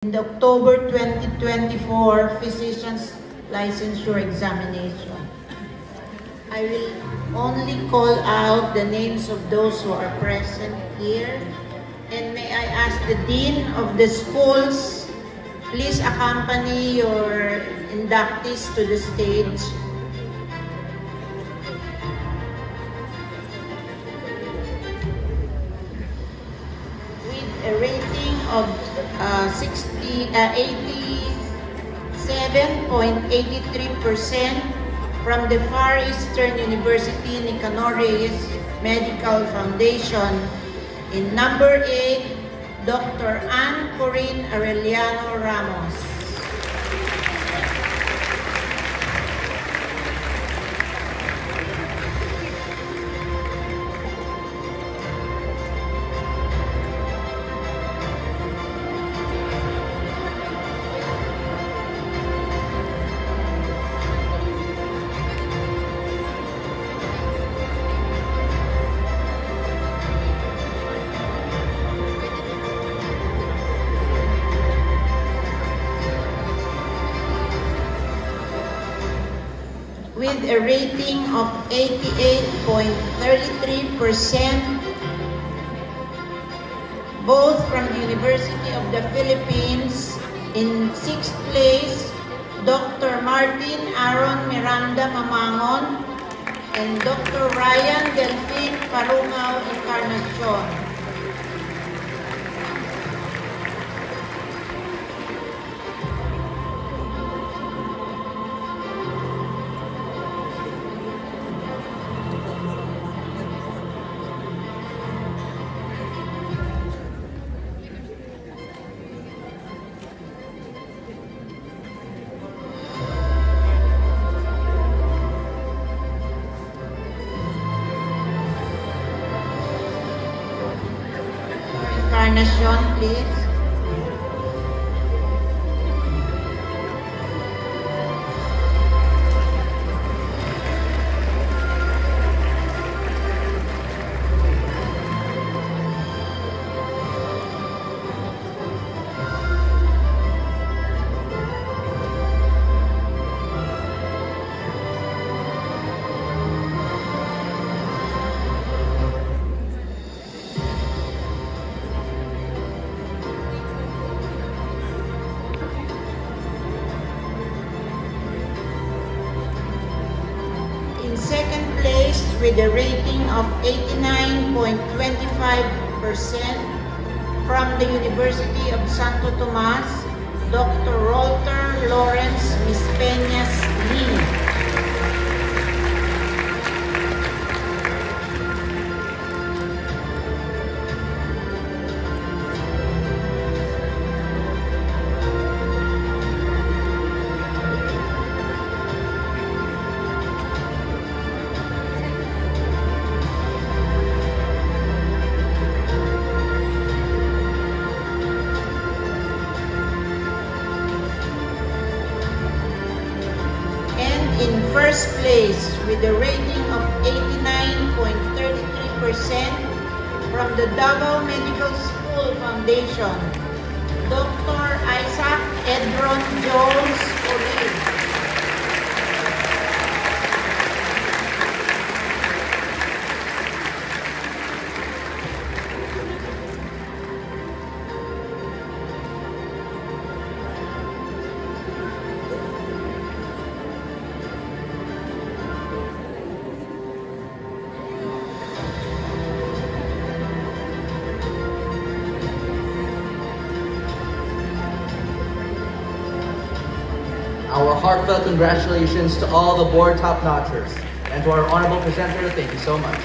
in the October 2024 Physician's Licensure Examination. I will only call out the names of those who are present here. And may I ask the Dean of the schools, please accompany your inductees to the stage. With a rating of 87.83% from the Far Eastern University Nicanor Reyes Medical Foundation. In number 8, Dr. Ann Corinne Arellano Ramos. With a rating of 88.33%, both from the University of the Philippines. In 6th place, Dr. Martin Aaron Miranda Mamangon and Dr. Ryan Delphine Parungao Encarnacion. Encarnacion, please. In 2nd place, with a rating of 89.25% from the University of Santo Tomas, Dr. Rolter Lawrence Mispeñas Lee. In 1st place, with a rating of 89.33% from the Davao Medical School Foundation, Dr. Isaac Edron Jones Olin. Our heartfelt congratulations to all the board top-notchers, and to our honorable presenter, thank you so much.